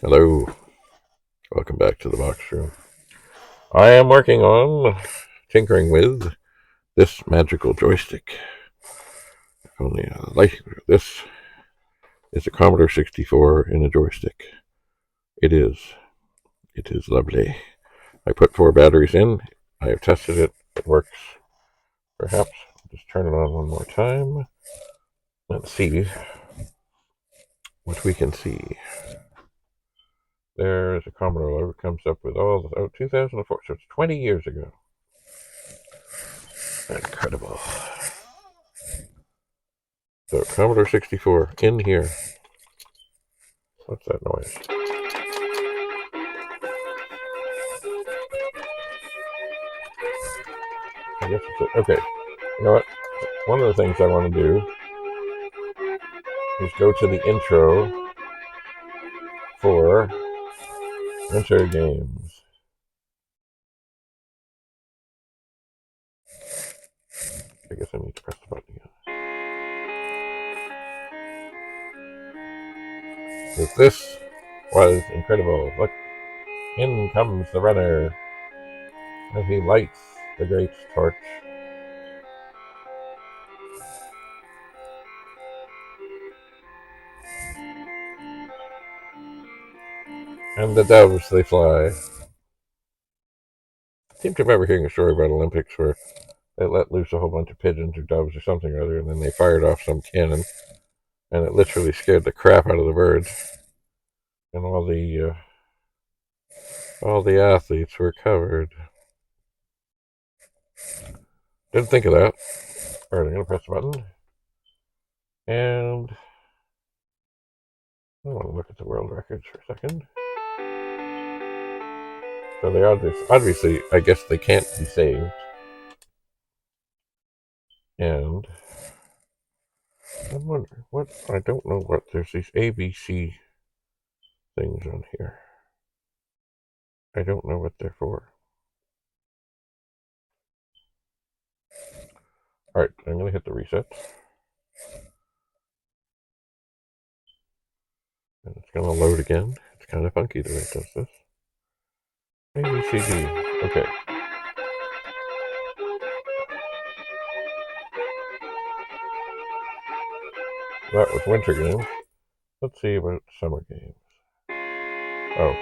Hello, welcome back to the box room. I am working on tinkering with this magical joystick. Only this is a Commodore 64 in a joystick. It is lovely. I put 4 batteries in. I have tested it. It works. Perhaps just turn it on one more time. Let's see what we can see. There's a Commodore that comes up with all the 2004, so it's 20 years ago. Incredible. So Commodore 64 in here. What's that noise? I guess it's it. Okay. You know what? One of the things I want to do is go to the intro for Winter Games. I guess I need to press the button again. This was incredible. Look, in comes the runner as he lights the great torch. And the doves, they fly. I seem to remember hearing a story about Olympics where they let loose a whole bunch of pigeons or doves or something or other, and then they fired off some cannon, and it literally scared the crap out of the birds. And all the athletes were covered. Didn't think of that. Alright, I'm going to press the button. And I want to look at the world records for a second. So they obviously, I guess they can't be saved. And I'm wondering I don't know what, there's these ABC things on here. I don't know what they're for. Alright, I'm going to hit the reset. And it's going to load again. It's kind of funky the way it does this. ABCD. Okay. That was winter games. Let's see about summer games. Oh.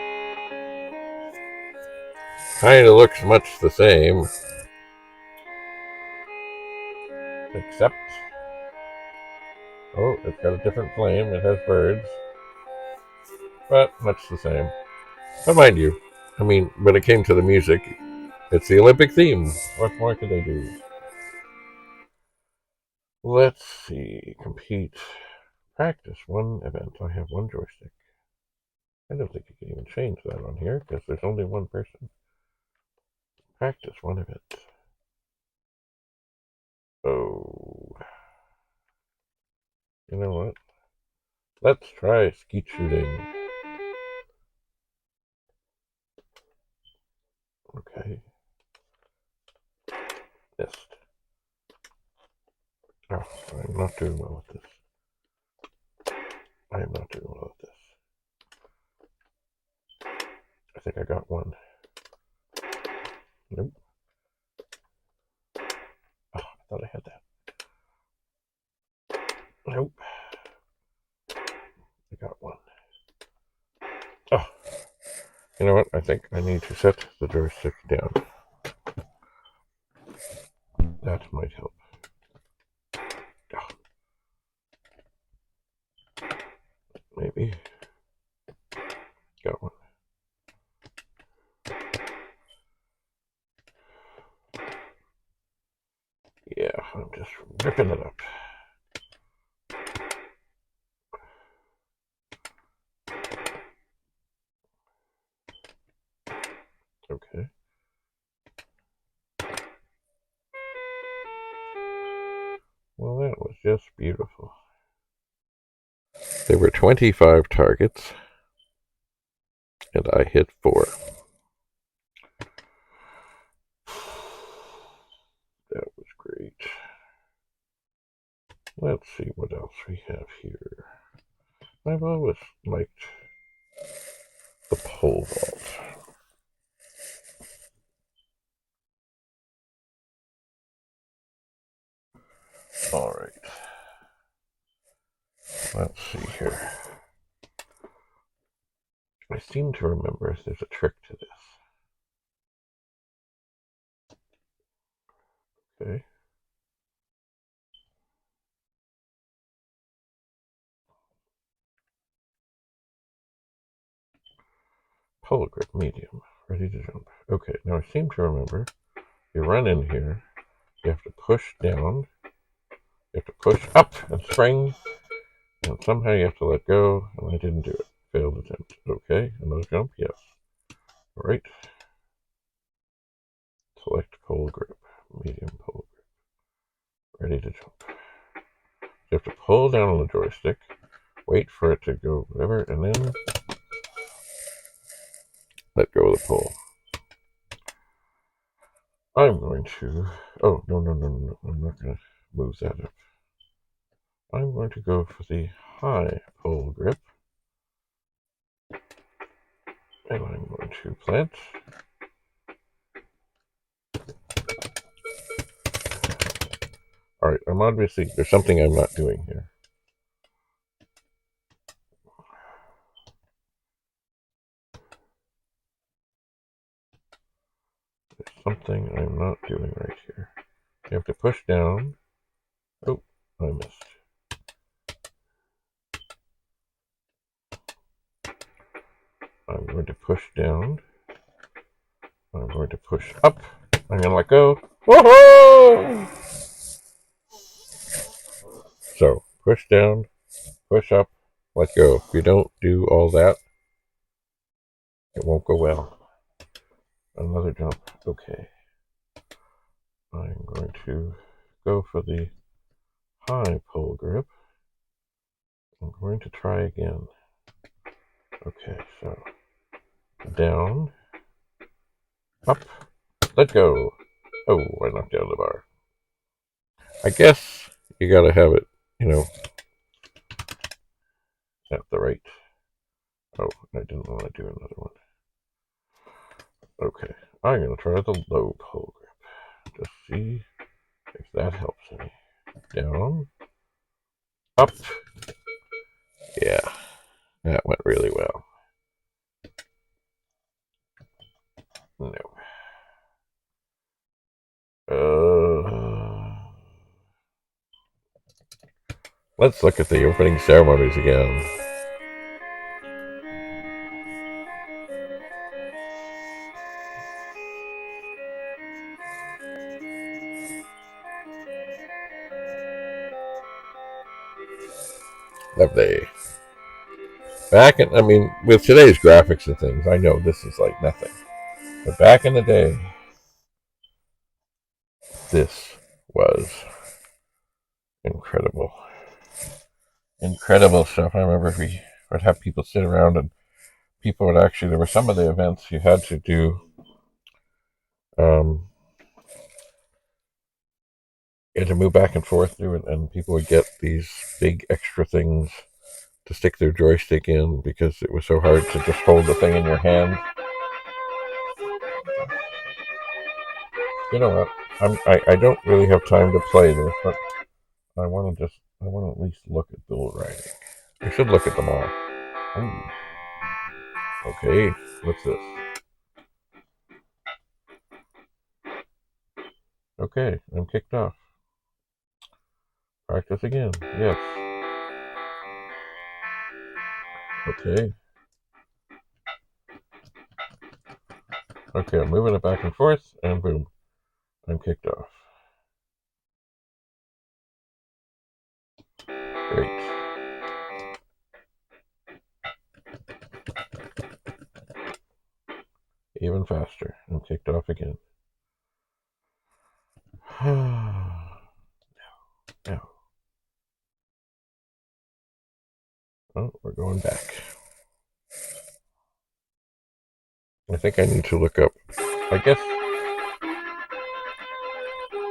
Kind of looks much the same. Except, oh, it's got a different flame. It has birds. But much the same. But mind you, I mean, when it came to the music, it's the Olympic theme. What more could they do? Let's see. Compete. Practice one event. I have one joystick. I don't think you can even change that on here because there's only one person. Practice one event. Oh. You know what? Let's try skeet shooting. Okay. Missed. Oh, I'm not doing well with this. I am not doing well with this. I think I got one. Nope. Oh, I thought I had that. Nope. I got one. Oh. You know what? I think I need to set the joystick down. That might help. Oh. Maybe. Got one. Yeah, I'm just ripping it up. Okay. Well, that was just beautiful. There were 25 targets, and I hit 4. That was great. Let's see what else we have here. I've always liked pole vault. All right. Let's see here. I seem to remember there's a trick to this. Okay. Pole grip, medium, ready to jump. Okay, now I seem to remember, you run in here, you have to push down, you have to push up and spring, and somehow you have to let go, and I didn't do it. Failed attempt. Okay, another jump, yes. All right. Select pole grip, medium pole grip, ready to jump. You have to pull down on the joystick, wait for it to go whatever, and then let go of the pole. I'm going to, oh, no, I'm not going to move that up. I'm going to go for the high pole grip, and I'm going to plant. All right, I'm obviously, there's something I'm not doing here. There's something I'm not doing right here. You have to push down. Oh, I missed. I'm going to push down. I'm going to push up. I'm going to let go. Woohoo! So, push down, push up, let go. If you don't do all that, it won't go well. Another jump. Okay. I'm going to go for the high pole grip. I'm going to try again. Okay, so down, up, let go. Oh, I knocked out the bar. I guess you gotta have it, at the right. Oh, I didn't want to do another one. Okay, I'm gonna try the low pole grip. Just see if that helps any. Down, up. Yeah, that went really well. No. Let's look at the opening ceremonies again. Lovely. With today's graphics and things, I know this is like nothing. But back in the day, this was incredible. Incredible stuff. I remember we would have people sit around and people would actually, there were some of the events you had to do, you had to move back and forth through it, and people would get these big extra things to stick their joystick in because it was so hard to just hold the thing in your hand. You know what? I don't really have time to play this, but I want to at least look at bull riding. I should look at them all. Ooh. Okay, what's this? Okay, I'm kicked off. Practice again. Yes. Okay. Okay, I'm moving it back and forth, and boom, I'm kicked off. Great. Even faster. I'm kicked off again. No. Oh, we're going back. I think I need to look up. I guess.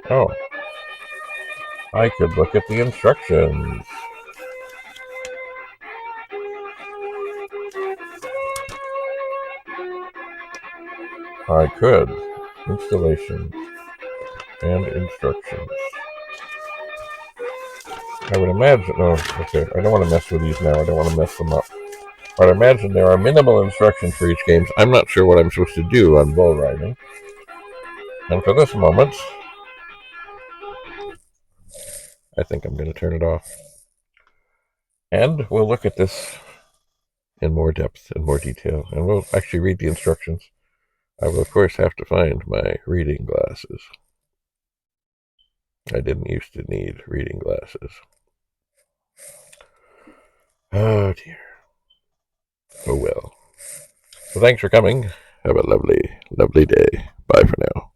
Oh. I could look at the instructions. I could. Installation and instructions. I would imagine, oh, okay, I don't want to mess with these now. I don't want to mess them up. But I imagine there are minimal instructions for each game. I'm not sure what I'm supposed to do on bull riding. And for this moment, I think I'm going to turn it off. And we'll look at this in more depth and more detail. And we'll actually read the instructions. I will, of course, have to find my reading glasses. I didn't used to need reading glasses. Oh, dear. Oh, well. So thanks for coming. Have a lovely, lovely day. Bye for now.